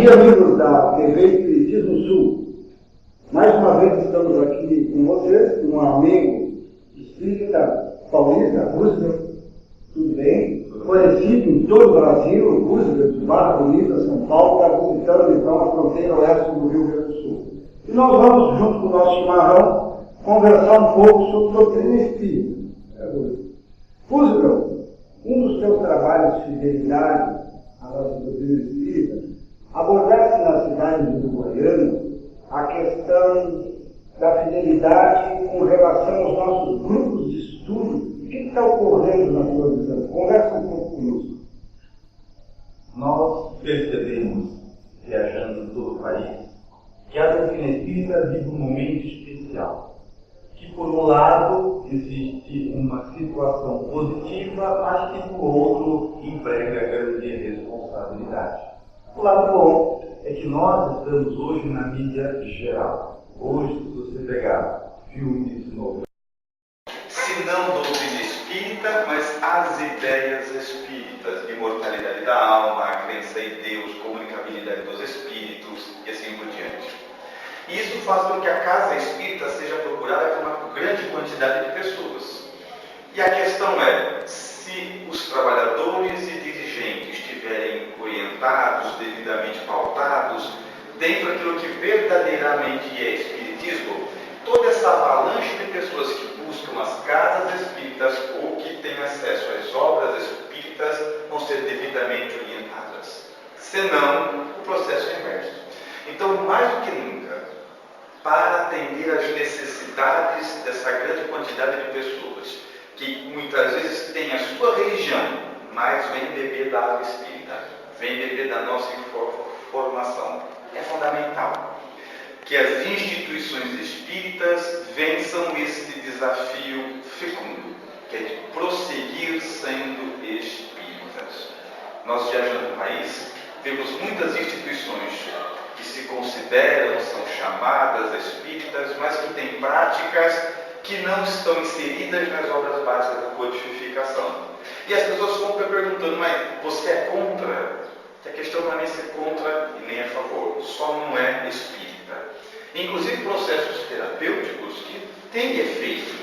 dia, amigos da TV Espiritismo Sul. Mais uma vez estamos aqui com vocês, um amigo espírita paulista, Roosevelt, tudo bem? Conhecido em todo o Brasil, Roosevelt, Barra Bonita, São Paulo, está visitando então a fronteira oeste do Rio Grande do Sul. E nós vamos, junto com o nosso chimarrão, conversar um pouco sobre doutrina espírita. Roosevelt, um dos seus trabalhos de fidelidade à nossa doutrina espírita, abordasse na cidade de Uruguaiana a questão da fidelidade com relação aos nossos grupos de estudo. O que está ocorrendo na sua visão? Conversa um pouco conosco. Nós percebemos, viajando em todo o país, que a doutrina espírita vive um momento especial. Que, por um lado, existe uma situação positiva, mas que, por outro, emprega grande responsabilidade. O lado bom é que nós estamos hoje na mídia geral. Hoje, se você pegar filmes, novelas, se não doutrina espírita, mas as ideias espíritas, imortalidade da alma, a crença em Deus, comunicabilidade dos espíritos e assim por diante. E isso faz com que a casa espírita seja procurada por uma grande quantidade de pessoas. E a questão é, se os trabalhadores e dirigentes estiverem orientados, devidamente pautados, dentro daquilo que verdadeiramente é espiritismo, toda essa avalanche de pessoas que buscam as casas espíritas ou que têm acesso às obras espíritas vão ser devidamente orientadas. Senão, o processo é inverso. Então, mais do que nunca, para atender às necessidades dessa grande quantidade de pessoas, que muitas vezes têm a sua religião, mas vem beber da água espírita, vem beber da nossa formação. É fundamental que as instituições espíritas vençam este desafio fecundo, que é de prosseguir sendo espíritas. Nós, viajando no país, vemos muitas instituições que se consideram, são chamadas espíritas, mas que têm práticas que não estão inseridas nas obras básicas da codificação. E as pessoas ficam perguntando, mas você é contra? Que a questão não é nem ser contra e nem a favor, só não é espírita. Inclusive processos terapêuticos que têm efeito,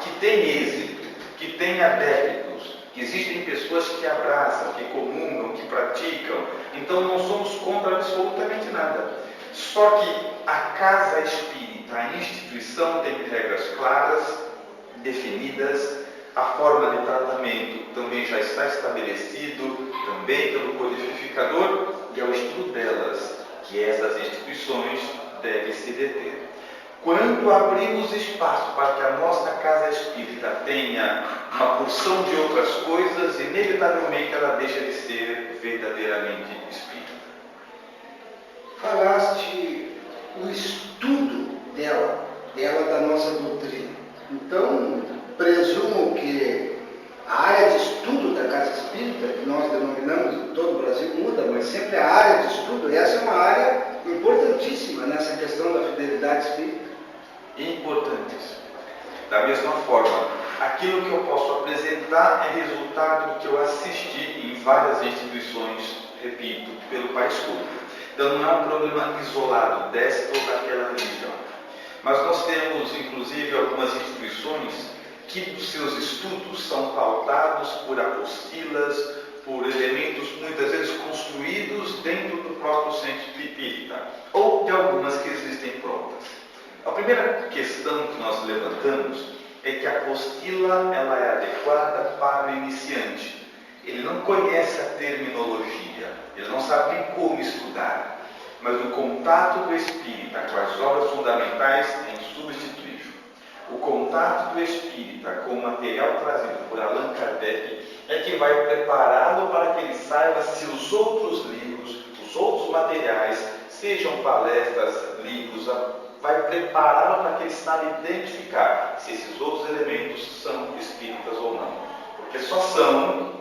que têm êxito, que têm adeptos, que existem pessoas que abraçam, que comungam, que praticam. Então não somos contra absolutamente nada. Só que a casa espírita, a instituição, tem regras claras, definidas, a forma de tratamento também já está estabelecido, também pelo codificador, e é o estudo delas que essas instituições devem se deter. Quando abrimos espaço para que a nossa casa espírita tenha uma porção de outras coisas, inevitavelmente ela deixa de ser verdadeiramente espírita. Falaste o estudo dela da nossa doutrina. Então, presumo que a área de estudo da casa espírita, que nós denominamos em todo o Brasil, muda, mas sempre a área de estudo, essa é uma área importantíssima nessa questão da fidelidade espírita. Importantíssimo. Da mesma forma, aquilo que eu posso apresentar é resultado do que eu assisti em várias instituições, repito, pelo país todo. Então não é um problema isolado desta ou daquela religião. Mas nós temos, inclusive, algumas instituições que os seus estudos são pautados por apostilas, por elementos muitas vezes construídos dentro do próprio centro espírita, ou de algumas que existem prontas. A primeira questão que nós levantamos é que a apostila ela é adequada para o iniciante. Ele não conhece a terminologia, ele não sabe nem como estudar, mas o contato do espírita com as obras fundamentais é insubstituível. O contato do espírita com o material trazido por Allan Kardec é que vai prepará-lo para que ele saiba se os outros livros, os outros materiais, sejam palestras, livros, vai prepará-lo para que ele saiba identificar se esses outros elementos são espíritas ou não. Porque só são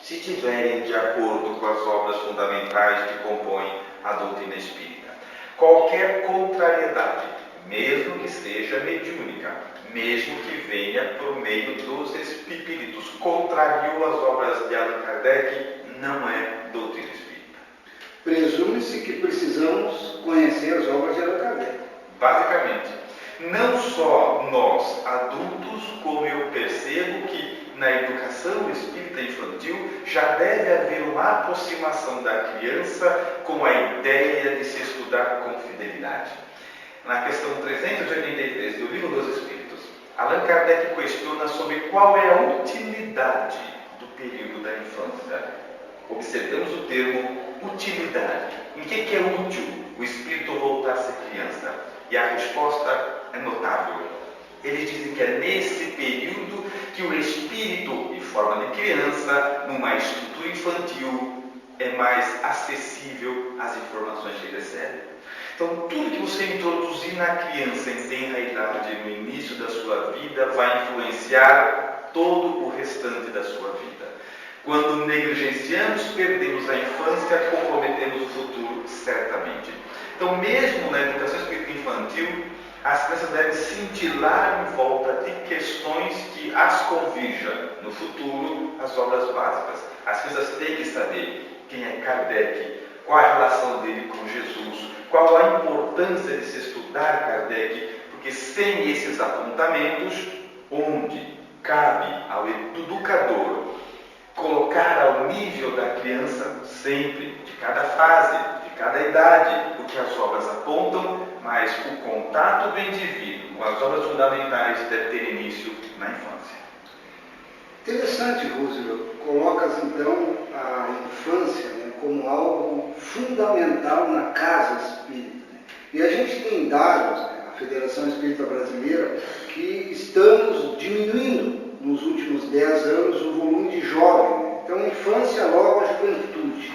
se estiverem de acordo com as obras fundamentais que compõem a doutrina espírita. Qualquer contrariedade, mesmo que seja mediúnica, mesmo que venha por meio dos espíritos, contrariou as obras de Allan Kardec, não é doutrina espírita. Presume-se que precisamos conhecer as obras de Allan Kardec. Basicamente, não só nós, adultos, como eu percebo que na educação espírita infantil já deve haver uma aproximação da criança com a ideia de se estudar com fidelidade. Na questão 383 do Livro dos Espíritos, Allan Kardec questiona sobre qual é a utilidade do período da infância. Observamos o termo utilidade. Em que é útil o espírito voltar a ser criança? E a resposta é notável. Eles dizem que é nesse período que o espírito, em forma de criança, numa estrutura infantil, é mais acessível às informações que recebe. Então, tudo que você introduzir na criança em tenra idade, no início da sua vida, vai influenciar todo o restante da sua vida. Quando negligenciamos, perdemos a infância, comprometemos o futuro, certamente. Então, mesmo na educação espírita infantil, as crianças devem cintilar em volta de questões que as convirjam no futuro às obras básicas. As crianças têm que saber quem é Kardec, qual a relação dele com Jesus, qual a importância de se estudar Kardec, porque sem esses apontamentos, onde cabe ao educador colocar ao nível da criança, sempre, de cada fase, de cada idade, o que as obras apontam, mas o contato do indivíduo com as obras fundamentais deve ter início na infância. Interessante, Roosevelt. Colocas então a infância, né, como algo fundamental na casa espírita. E a gente tem dados, né, a Federação Espírita Brasileira, que estamos diminuindo nos últimos 10 anos o volume de jovem. Então, infância, logo a juventude.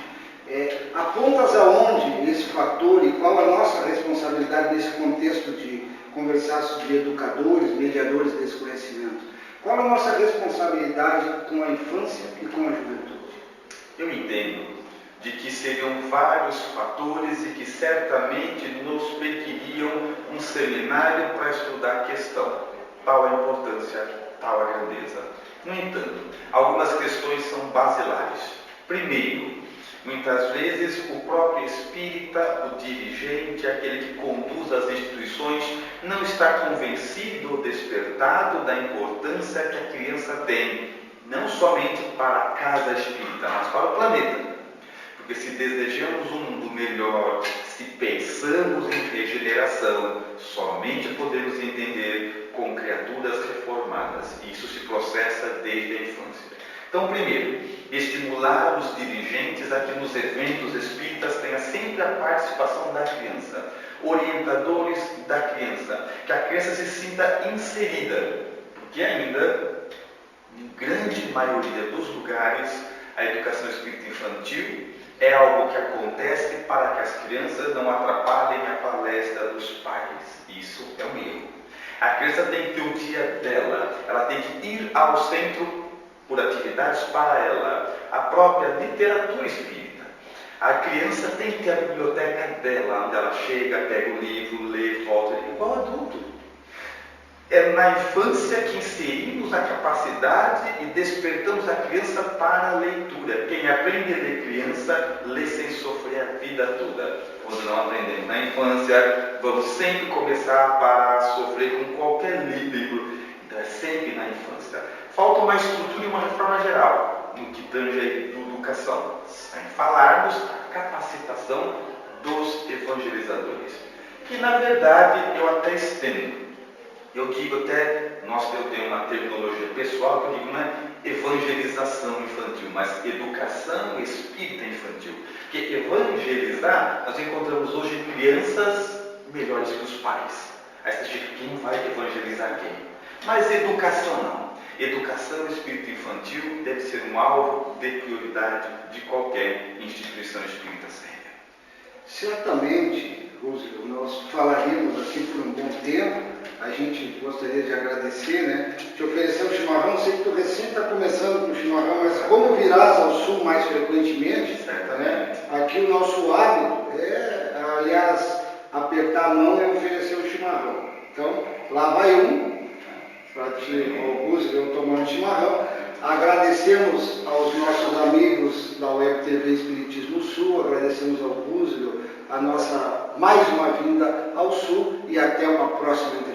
Apontas aonde esse fator e qual a nossa responsabilidade nesse contexto de conversar sobre educadores, mediadores desse conhecimento? Qual a nossa responsabilidade com a infância e com a juventude? Eu entendo de que seriam vários fatores e que certamente nos pediríam um seminário para estudar a questão. Tal a importância, tal a grandeza. No entanto, algumas questões são basilares. Primeiro, muitas vezes o próprio espírita, o dirigente, aquele que conduz as instituições, não está convencido ou despertado da importância que a criança tem, não somente para a casa espírita, mas para o planeta. Porque se desejamos um mundo melhor, se pensamos em regeneração, somente podemos entender com criaturas reformadas. Isso se processa desde a infância. Então, primeiro, estimular os dirigentes a que nos eventos espíritas tenha sempre a participação da criança, orientadores da criança, que a criança se sinta inserida, porque ainda, em grande maioria dos lugares, a educação espírita infantil é algo que acontece para que as crianças não atrapalhem a palestra dos pais. Isso é um erro. A criança tem que ter o dia dela, ela tem que ir ao centro por atividades para ela, a própria literatura espírita. A criança tem que ter a biblioteca dela, onde ela chega, pega o livro, lê, volta, igual adulto. É na infância que inserimos a capacidade e despertamos a criança para a leitura. Quem aprende a ler criança, lê sem sofrer a vida toda. Quando não aprendemos na infância, vamos sempre começar para sofrer com qualquer livro. Então é sempre na infância. Falta uma estrutura e uma reforma geral no que tange a educação, sem falarmos a capacitação dos evangelizadores. Que na verdade eu até estendo. Eu digo até, eu tenho uma terminologia pessoal que eu digo não é evangelização infantil, mas educação espírita infantil. Porque evangelizar, nós encontramos hoje crianças melhores que os pais. Aí você diz, quem vai evangelizar quem? Mas educação não. Educação espírita infantil deve ser um alvo de prioridade de qualquer instituição espírita séria. Certamente, Roosevelt, nós falaríamos aqui por um bom tempo. A gente gostaria de agradecer, né? Te oferecer um chimarrão. Sei que tu recém está começando com o chimarrão, mas como virás ao sul mais frequentemente, né? Aqui o nosso hábito é, aliás, apertar a mão e oferecer um chimarrão. Então, lá vai um, para ti, Augusto, eu tomando chimarrão. Agradecemos aos nossos amigos da Web TV Espiritismo Sul, agradecemos ao Búzio a nossa mais uma vinda ao Sul e até uma próxima entrevista.